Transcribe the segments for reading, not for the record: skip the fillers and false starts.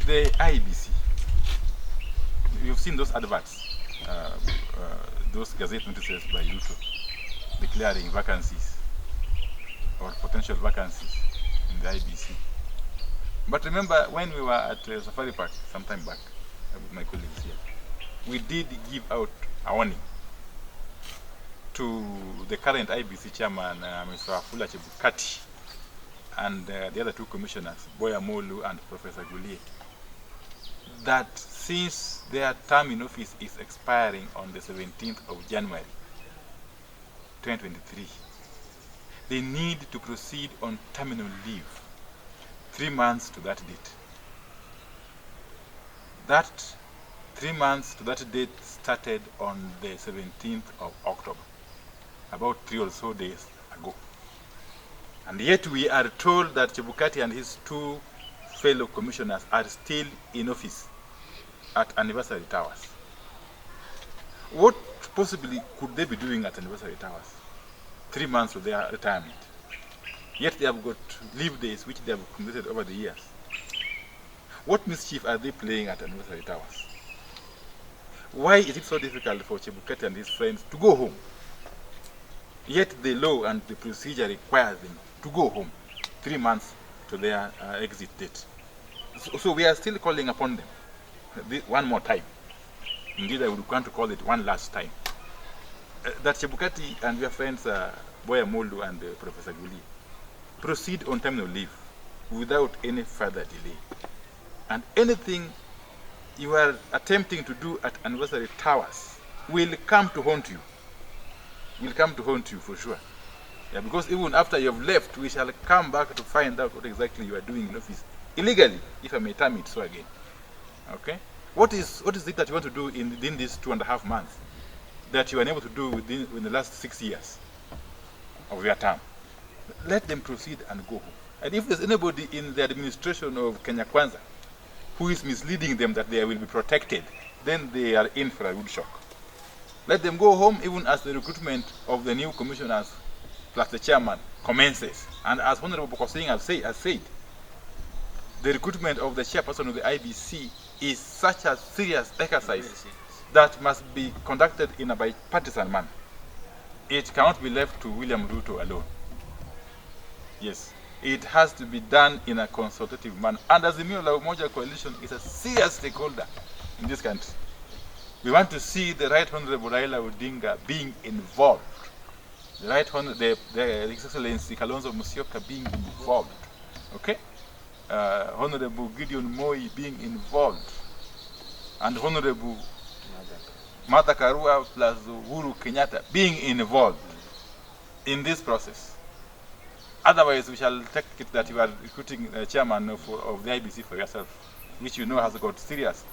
The IEBC, you've seen those adverts, those gazette notices by Ruto declaring vacancies or potential vacancies in the IEBC. But remember, when we were at Safari Park some time back with my colleagues here, we did give out a warning to the current IEBC chairman, Mr. Chebukati, and the other two commissioners, Boya Molu and Professor Gulie, that since their term in office is expiring on the 17th of January 2023, they need to proceed on terminal leave 3 months to that date. That 3 months to that date started on the 17th of October, about 3 or so days ago. And yet we are told that Chebukati and his two fellow commissioners are still in office at Anniversary Towers. What possibly could they be doing at Anniversary Towers 3 months to their retirement? Yet they have got leave days which they have accumulated over the years. What mischief are they playing at Anniversary Towers? Why is it so difficult for Chebukati and his friends to go home? Yet the law and the procedure requires them to go home 3 months to their exit date. So we are still calling upon them one more time. Indeed, I would want to call it one last time. That Chebukati and your friends, Boya Molu and Professor Guli, proceed on terminal leave without any further delay. And anything you are attempting to do at Anniversary Towers will come to haunt you. Will come to haunt you for sure. Yeah, because even after you have left, we shall come back to find out what exactly you are doing in office illegally, if I may term it so again. Okay? What is it that you want to do within these 2.5 months that you are unable to do within the last 6 years of your term? Let them proceed and go home. And if there's anybody in the administration of Kenya Kwanza who is misleading them that they will be protected, then they are in for a good shock. Let them go home even as the recruitment of the new commissioners plus the chairman commences. And as Honorable Bokosing has said, the recruitment of the chairperson of the IBC is such a serious exercise that must be conducted in a bipartisan manner. It cannot be left to William Ruto alone. Yes, it has to be done in a consultative manner. And Azimio la Umoja Coalition is a serious stakeholder in this country. We want to see the Right Honorable Raila Odinga being involved. The Right Honorable, the His Excellency Kalonzo Musyoka being involved. Okay? Honorable Gideon Moi being involved. And Honorable Martha Karua plus Uhuru Kenyatta being involved in this process. Otherwise, we shall take it that you are recruiting the chairman of the IBC for yourself, which you know has got serious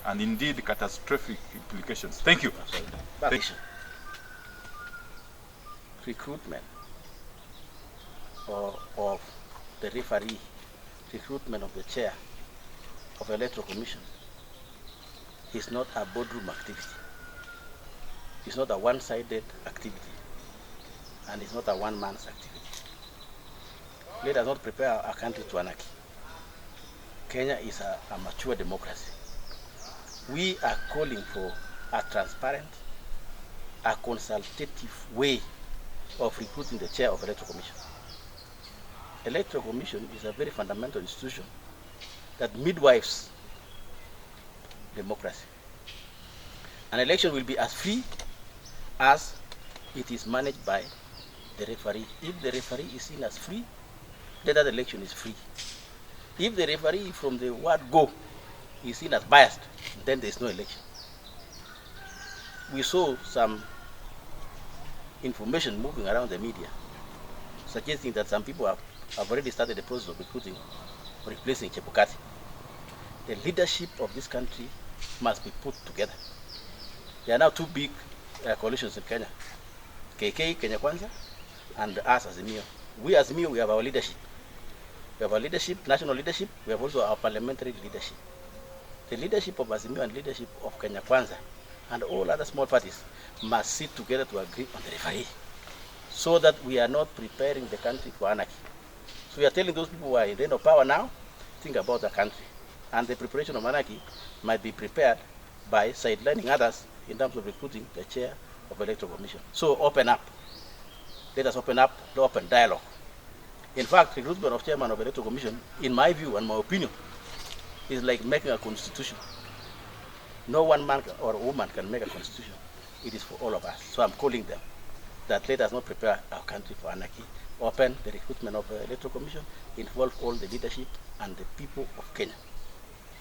and indeed catastrophic implications. Thank you. Thank you. Recruitment of the referee, recruitment of the chair of the Electoral Commission is not a boardroom activity. It's not a one-sided activity, and it's not a one-man's activity. Let us not prepare our country to anarchy. Kenya is a mature democracy. We are calling for a transparent, a consultative way of recruiting the chair of Electoral Commission. Electoral Commission is a very fundamental institution that midwives democracy. An election will be as free as it is managed by the referee. If the referee is seen as free, then that election is free. If the referee from the word go is seen as biased, then there is no election. We saw some information moving around the media suggesting that some people have already started the process of recruiting or replacing Chebukati. The leadership of this country must be put together. There are now two big coalitions in Kenya, KK, Kenya Kwanza, and us, Azimio. We, Azimio, we have our leadership. We have our leadership, national leadership. We have also our parliamentary leadership. The leadership of Azimio and leadership of Kenya Kwanza and all other small parties must sit together to agree on the referee, so that we are not preparing the country for anarchy. So we are telling those people who are in the end of power now, think about the country. And the preparation of monarchy might be prepared by sidelining others in terms of recruiting the chair of electoral commission. So open up. Let us open up the open dialogue. In fact, recruitment of chairman of electoral commission, in my view and my opinion, is like making a constitution. No one man or woman can make a constitution. It is for all of us. So I'm calling them that let us not prepare our country for anarchy. Open the recruitment of the electoral commission, involve all the leadership and the people of Kenya.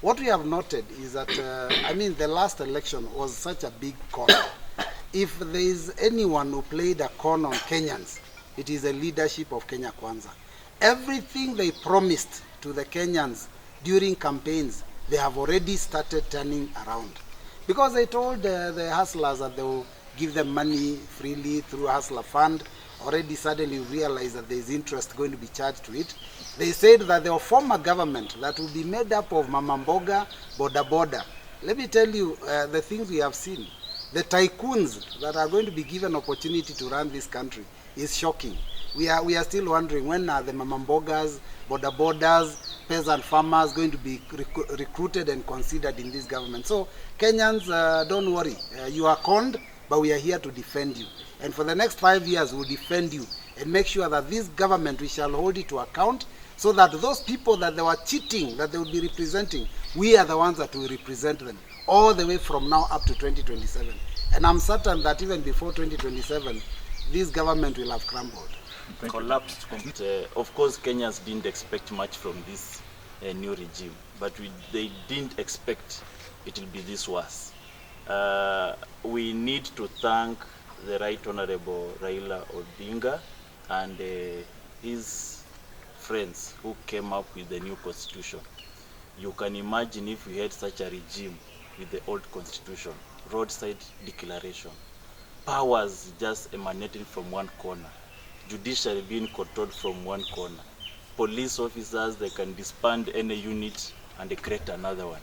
What we have noted is that, the last election was such a big con. If there is anyone who played a con on Kenyans, it is the leadership of Kenya Kwanza. Everything they promised to the Kenyans during campaigns, they have already started turning around. Because they told the hustlers that they will give them money freely through Hustler Fund. Already suddenly realize that there is interest going to be charged to it. They said that they will form a government that will be made up of Mama Mboga, Boda Boda. Let me tell you the things we have seen. The tycoons that are going to be given opportunity to run this country is shocking. We are still wondering when are the Mama Mbogas, Boda Bodas, peasant farmers going to be recruited and considered in this government. So Kenyans, don't worry. You are conned, but we are here to defend you. And for the next 5 years, we'll defend you and make sure that this government, we shall hold it to account so that those people that they were cheating, that they will be representing, we are the ones that will represent them all the way from now up to 2027. And I'm certain that even before 2027, this government will have crumbled. Collapsed. Of course, Kenyans didn't expect much from this new regime, but they didn't expect it will be this worse. We need to thank the Right Honorable Raila Odinga and his friends who came up with the new constitution. You can imagine if we had such a regime with the old constitution, roadside declaration, powers just emanating from one corner, judiciary being controlled from one corner, police officers, they can disband any unit and they create another one.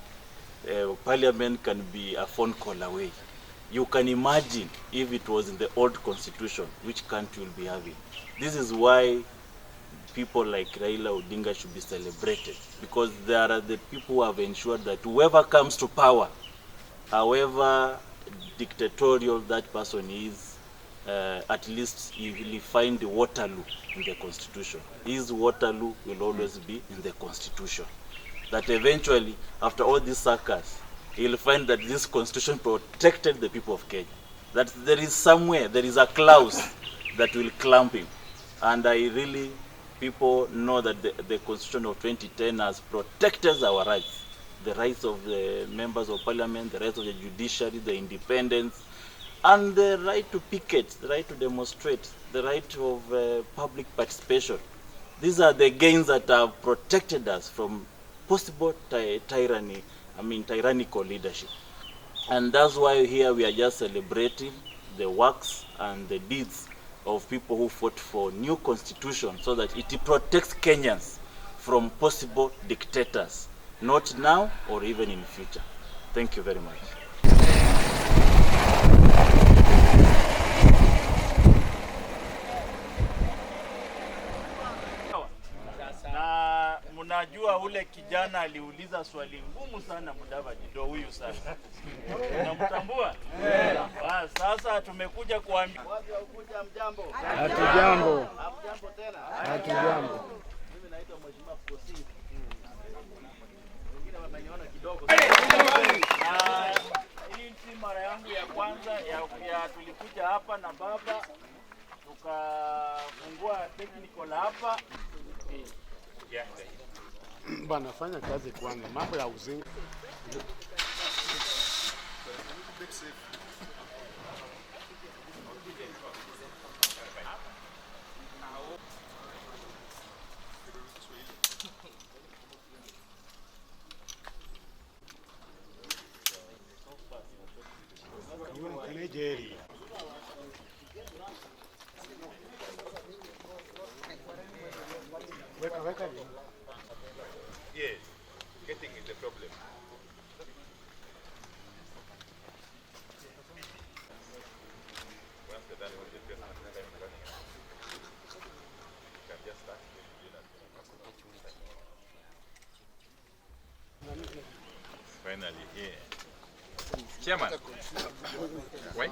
Parliament can be a phone call away. You can imagine if it was in the old constitution, which country will be having. This is why people like Raila Odinga should be celebrated, because they are the people who have ensured that whoever comes to power, however dictatorial that person is, at least he will find the Waterloo in the constitution. His Waterloo will always be in the constitution. That eventually, after all these circus, he'll find that this constitution protected the people of Kenya. That there is somewhere, there is a clause that will clamp him. And people know that the constitution of 2010 has protected our rights. The rights of the members of parliament, the rights of the judiciary, the independence, and the right to picket, the right to demonstrate, the right of public participation. These are the gains that have protected us from possible tyrannical leadership. And that's why here we are just celebrating the works and the deeds of people who fought for new constitution so that it protects Kenyans from possible dictators, not now or even in the future. Thank you very much. Na mnajua ule kijana aliuliza swali ngumu sana Mudavadi, ndio huyu sasa. Unamtambua? Sasa tumekuja kuambia watu wakuja mjambo. Hatujambo. Hamjambo tena. Hatujambo. Mimi naitwa Mheshimiwa Kosi. Wengine wameniona kidogo. Hii si mara yangu ya kwanza ya tulikuja hapa na baba tukafungua technical hapa. Bana, fanya kazi kwanza, mambo ya uzinga. Yes, getting is the problem. Once they're done with the person, you can just start doing that. finally here. Chairman. Why?